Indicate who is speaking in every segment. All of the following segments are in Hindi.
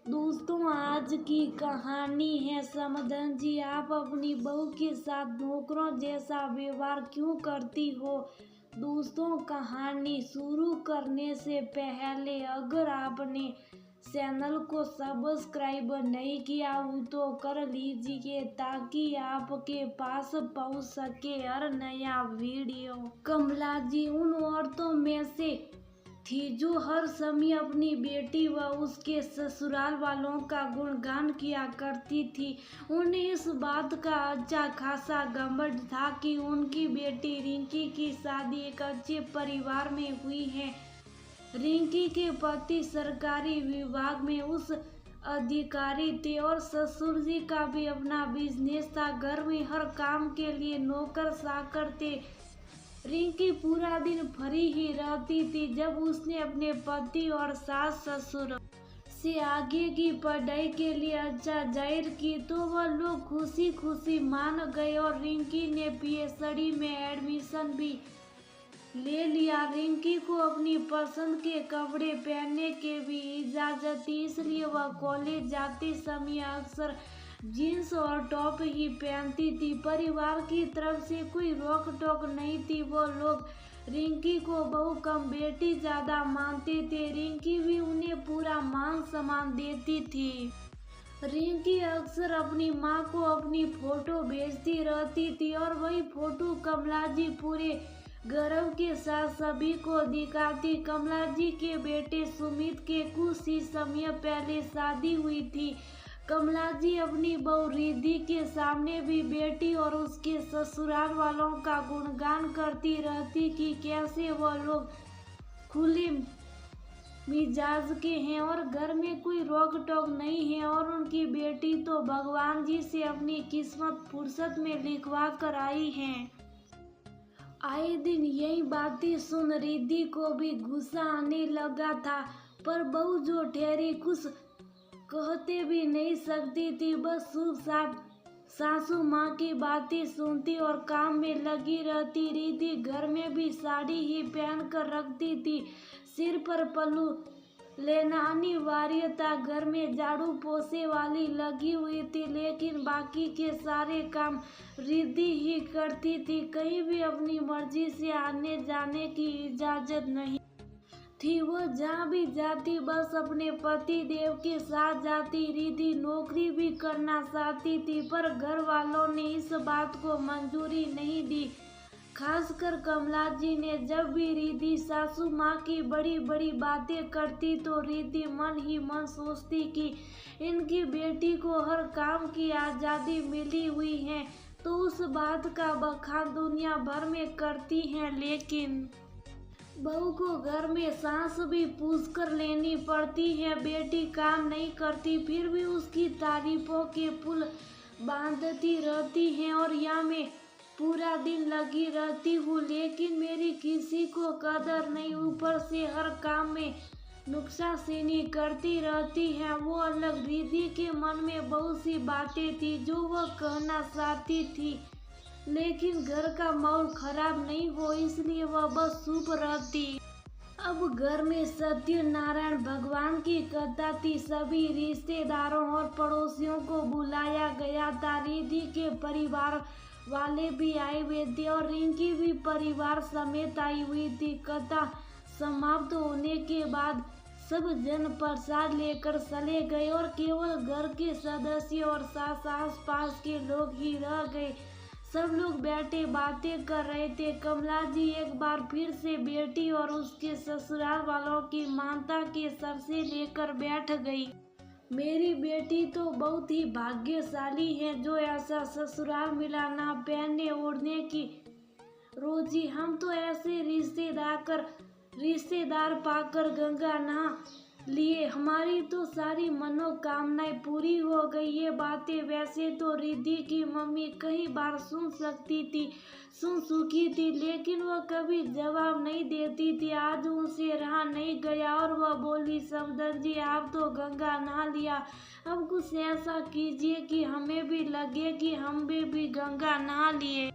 Speaker 1: दोस्तों, आज की कहानी है समधन जी। आप अपनी बहू के साथ नौकरों जैसा व्यवहार क्यों करती हो? दोस्तों, कहानी शुरू करने से पहले अगर आपने चैनल को सब्सक्राइब नहीं किया हो तो कर लीजिए ताकि आपके पास पहुंच सके हर नया वीडियो। कमला जी उन औरतों में से थी जो हर समय अपनी बेटी व उसके ससुराल वालों का गुणगान किया करती थी। उन्हें इस बात का अच्छा खासा घमंड था कि उनकी बेटी रिंकी की शादी एक अच्छे परिवार में हुई है। रिंकी के पति सरकारी विभाग में उच्च अधिकारी थे और ससुर जी का भी अपना बिजनेस था। घर में हर काम के लिए नौकर चाकर थे। रिंकी पूरा दिन फ्री ही रहती थी। जब उसने अपने पति और सास ससुर से आगे की पढ़ाई के लिए अच्छा जाहिर की तो वह लोग खुशी खुशी मान गए और रिंकी ने पीएचडी में एडमिशन भी ले लिया। रिंकी को अपनी पसंद के कपड़े पहनने की भी इजाजत थी, इसलिए वह कॉलेज जाते समय अक्सर जीन्स और टॉप ही पहनती थी। परिवार की तरफ से कोई रोक टोक नहीं थी। वो लोग रिंकी को बहू कम बेटी ज्यादा मानते थे। रिंकी भी उन्हें पूरा मान सम्मान देती थी। रिंकी अक्सर अपनी माँ को अपनी फोटो भेजती रहती थी और वही फोटो कमला जी पूरे गर्व के साथ सभी को दिखाती। कमला जी के बेटे सुमित के कुछ ही समय पहले शादी हुई थी। कमला जी अपनी बहू रिद्धि के सामने भी बेटी और उसके ससुराल वालों का गुणगान करती रहती कि कैसे वह लोग खुले मिजाज के हैं और घर में कोई रोक टोक नहीं है और उनकी बेटी तो भगवान जी से अपनी किस्मत फुर्सत में लिखवा कर आई है। आए दिन यही बातें सुन रिद्धि को भी गुस्सा आने लगा था, पर बहू जो ठहरी कुछ कहते भी नहीं सकती थी। बस चुपचाप सासू माँ की बातें सुनती और काम में लगी रहती। रिद्धि घर में भी साड़ी ही पहन कर रखती थी। सिर पर पल्लू लेना अनिवार्य था। घर में झाड़ू पोछे वाली लगी हुई थी, लेकिन बाकी के सारे काम रिद्धि ही करती थी। कहीं भी अपनी मर्जी से आने जाने की इजाजत नहीं थी। वो जहाँ भी जाती बस अपने पति देव के साथ जाती। रिद्धि नौकरी भी करना चाहती थी, पर घर वालों ने इस बात को मंजूरी नहीं दी, खासकर कमला जी ने। जब भी रिद्धि सासू माँ की बड़ी बड़ी बातें करती तो रिद्धि मन ही मन सोचती कि इनकी बेटी को हर काम की आज़ादी मिली हुई है तो उस बात का बखान दुनिया भर में करती हैं, लेकिन बहू को घर में सांस भी पूछ कर लेनी पड़ती है। बेटी काम नहीं करती फिर भी उसकी तारीफों के पुल बांधती रहती हैं और यहाँ मैं पूरा दिन लगी रहती हूँ, लेकिन मेरी किसी को कदर नहीं। ऊपर से हर काम में नुक्सानदेही करती रहती है। वो अलग रिद्धि के मन में बहुत सी बातें थी जो वह कहना चाहती थी, लेकिन घर का माहौल खराब नहीं हो इसलिए वह बस चुप रहती। अब घर में सत्यनारायण भगवान की कथा थी। सभी रिश्तेदारों और पड़ोसियों को बुलाया गया था। रिद्धि के परिवार वाले भी आए हुए थे और रिंकी भी परिवार समेत आई हुई थी। कथा समाप्त होने के बाद सब जन प्रसाद लेकर चले गए और केवल घर के सदस्य और साथ आस पास के लोग ही रह गए। सब लोग बैठे बातें कर रहे थे। कमला जी एक बार फिर से बेटी और उसके ससुराल वालों की मानता के सर से लेकर बैठ गई। मेरी बेटी तो बहुत ही भाग्यशाली है जो ऐसा ससुराल मिला, ना पहनने ओढ़ने की रोजी। हम तो ऐसे रिश्तेदार पाकर गंगा नहा लिए, हमारी तो सारी मनोकामनाएं पूरी हो गई। ये बातें वैसे तो रिद्धि की मम्मी कई बार सुन चुकी थी, लेकिन वह कभी जवाब नहीं देती थी। आज उनसे रहा नहीं गया और वह बोली, समधन जी आप तो गंगा नहा लिया, अब कुछ ऐसा कीजिए कि हमें भी लगे कि हम भी गंगा नहा लिए।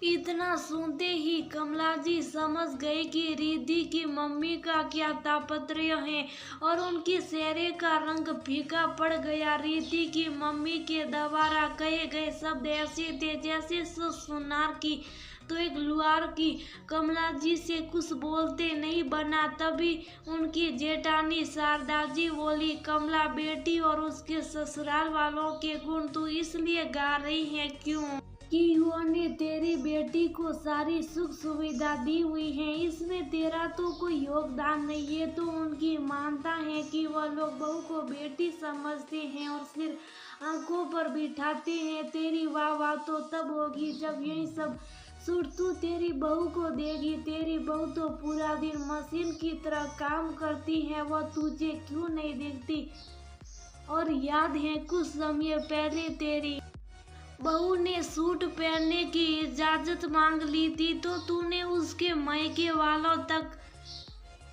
Speaker 1: इतना सुनते ही कमला जी समझ गई कि रिद्धि की मम्मी का क्या तात्पर्य है और उनके चेहरे का रंग फीका पड़ गया। रिद्धि की मम्मी के दोबारा कहे गए शब्द ऐसे थे जैसे सुनार की तो एक लुहार की। कमला जी से कुछ बोलते नहीं बना। तभी उनकी जेठानी शारदा जी बोली, कमला बेटी और उसके ससुराल वालों के गुण तू इसलिए गा रही है क्यों कि उन्होंने तेरी बेटी को सारी सुख सुविधा दी हुई है, इसमें तेरा तो कोई योगदान नहीं। ये तो उनकी मानता है कि वह लोग बहू को बेटी समझते हैं और सिर्फ आंखों पर बिठाते हैं। तेरी वाह तो तब होगी जब यही सब सूट तू तेरी बहू को देगी। तेरी बहू तो पूरा दिन मशीन की तरह काम करती है, वह तुझे क्यों नहीं देखती। और याद है कुछ समय पहले तेरी बहू ने सूट पहनने की इजाजत मांग ली थी तो तूने उसके मायके वालों तक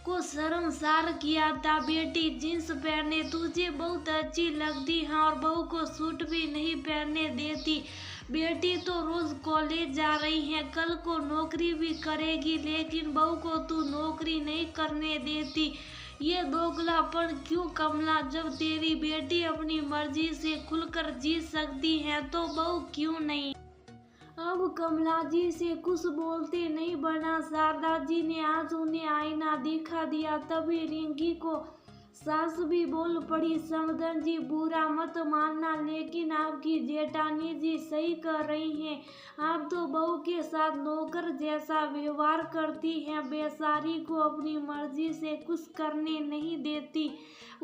Speaker 1: को शर्मसार किया था। बेटी जींस पहने तुझे बहुत अच्छी लगती है और बहू को सूट भी नहीं पहनने देती। बेटी तो रोज कॉलेज जा रही है, कल को नौकरी भी करेगी, लेकिन बहू को तू नौकरी नहीं करने देती। ये दोगलापन क्यों कमला? जब तेरी बेटी अपनी मर्जी से खुलकर जी सकती है तो बहू क्यों नहीं। अब कमला जी से कुछ बोलते नहीं बना। शारदा जी ने आज उन्हें आईना दिखा दिया। तभी रिंकी को सास भी बोल पड़ी, समधन जी बुरा मत मानना, लेकिन आपकी जेठानी जी सही कर रही हैं। आप तो बहू के साथ नौकर जैसा व्यवहार करती हैं, बेचारी को अपनी मर्जी से कुछ करने नहीं देती।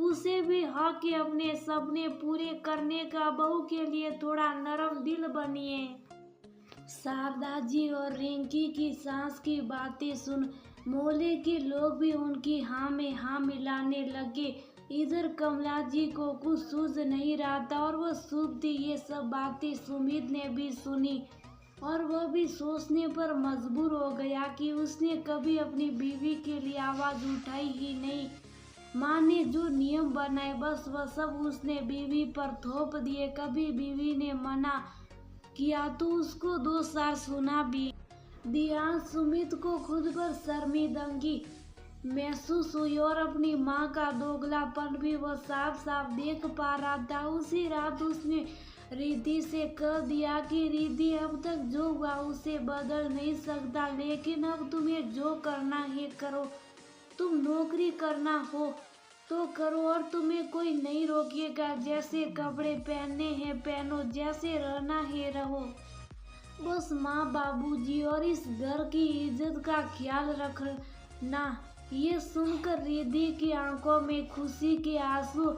Speaker 1: उसे भी हक है अपने सपने पूरे करने का। बहू के लिए थोड़ा नरम दिल बनिए। शारदा जी और रिंकी की सास की बातें सुन मोहल्ले के लोग भी उनकी हाँ में हाँ मिलाने लगे। इधर कमला जी को कुछ सूझ नहीं रहा था और वह सुबह ये सब बातें सुमित ने भी सुनी और वह भी सोचने पर मजबूर हो गया कि उसने कभी अपनी बीवी के लिए आवाज उठाई ही नहीं। माँ ने जो नियम बनाए बस वह सब उसने बीवी पर थोप दिए। कभी बीवी ने मना किया तो उसको 2 साल सुना भी दिया। सुमित को खुद पर शर्मिंदगी महसूस हुई और अपनी माँ का दोगलापन भी वह साफ साफ देख पा रहा था। उसी रात उसने रिद्धि से कह दिया कि रिद्धि अब तक जो हुआ उसे बदल नहीं सकता, लेकिन अब तुम्हें जो करना है करो। तुम नौकरी करना हो तो करो और तुम्हें कोई नहीं रोकेगा। जैसे कपड़े पहनने हैं पहनो, जैसे रहना है रहो। बस माँ बाबूजी और इस घर की इज्जत का ख्याल रखना। ये सुनकर रिद्धि की आंखों में खुशी के आंसू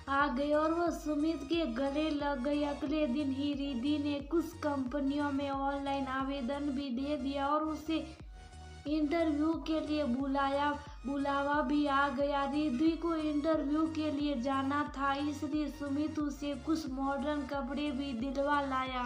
Speaker 1: आ गए और वह सुमित के गले लग गई। अगले दिन ही रिद्धि ने कुछ कंपनियों में ऑनलाइन आवेदन भी दे दिया और उसे इंटरव्यू के लिए बुलावा भी आ गया। रिद्धि को इंटरव्यू के लिए जाना था, इसलिए सुमित उसे कुछ मॉडर्न कपड़े भी दिलवा लाया।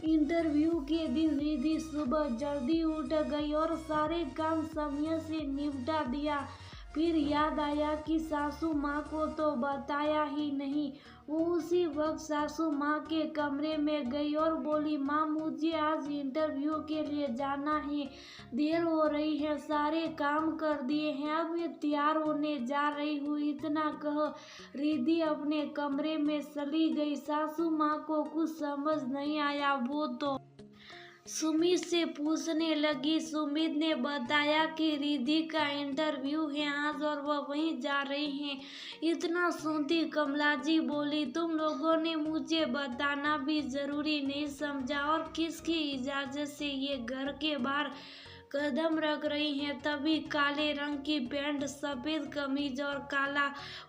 Speaker 1: इंटरव्यू के दिन रिद्धि सुबह जल्दी उठ गई और सारे काम समय से निपटा दिया। फिर याद आया कि सासू माँ को तो बताया ही नहीं। वो उसी वक्त सासू माँ के कमरे में गई और बोली, माँ मुझे आज इंटरव्यू के लिए जाना है, देर हो रही है, सारे काम कर दिए हैं, अब मैं तैयार होने जा रही हूँ। इतना कह रिद्धि अपने कमरे में चली गई। सासू माँ को कुछ समझ नहीं आया। वो तो सुमित से पूछने लगी। सुमित ने बताया कि रिद्धि का इंटरव्यू है आज और वह वहीं जा रही हैं। इतना सुनती कमला जी बोली, तुम लोगों ने मुझे बताना भी जरूरी नहीं समझा और किसकी इजाजत से ये घर के बाहर कदम रख रही हैं। तभी काले रंग की पैंट, सफेद कमीज और काला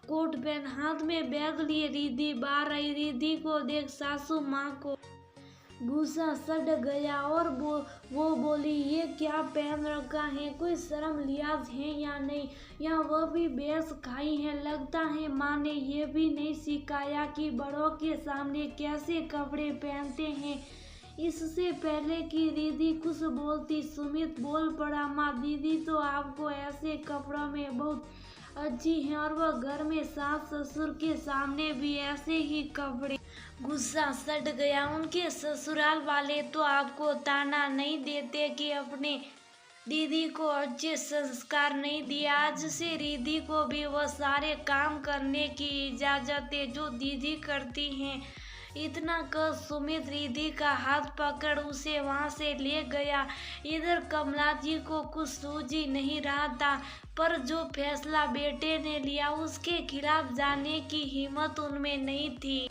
Speaker 1: कोट पहन हाथ में बैग लिए रिद्धि बाहर आई। रिद्धि को देख सासू माँ को गुस्सा चढ़ गया और वो बोली, ये क्या पहन रखा है, कोई शर्म लिहाज है या नहीं, या वह भी बेस खाई है। लगता है माँ ने ये भी नहीं सिखाया कि बड़ों के सामने कैसे कपड़े पहनते हैं। इससे पहले कि रिद्धि कुछ बोलती सुमित बोल पड़ा, माँ दीदी तो आपको ऐसे कपड़ों में बहुत अच्छी है और वह घर में सास ससुर के सामने भी ऐसे ही कपड़े गुस्सा सट गया। उनके ससुराल वाले तो आपको ताना नहीं देते कि अपने दीदी को अच्छे संस्कार नहीं दिए। आज से रिद्धि को भी वह सारे काम करने की इजाजत है जो दीदी करती हैं। इतना कर सुमित रिद्धि का हाथ पकड़ उसे वहां से ले गया। इधर कमला जी को कुछ सूझ ही नहीं रहा था, पर जो फैसला बेटे ने लिया उसके खिलाफ जाने की हिम्मत उनमें नहीं थी।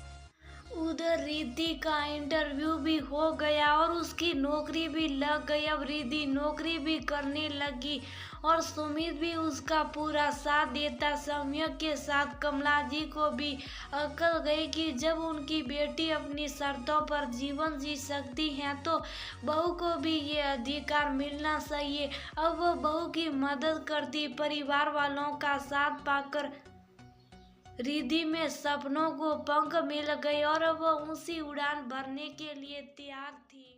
Speaker 1: उधर रिद्धि का इंटरव्यू भी हो गया और उसकी नौकरी भी लग गई। अब रिद्धि नौकरी भी करने लगी और सुमित भी उसका पूरा साथ देता। समय के साथ कमला जी को भी अकल गई कि जब उनकी बेटी अपनी शर्तों पर जीवन जी सकती है तो बहू को भी ये अधिकार मिलना चाहिए। अब वह बहू की मदद करती। परिवार वालों का साथ पाकर रिद्धि में सपनों को पंख मिल गए और अब वह ऊंची उड़ान भरने के लिए तैयार थी।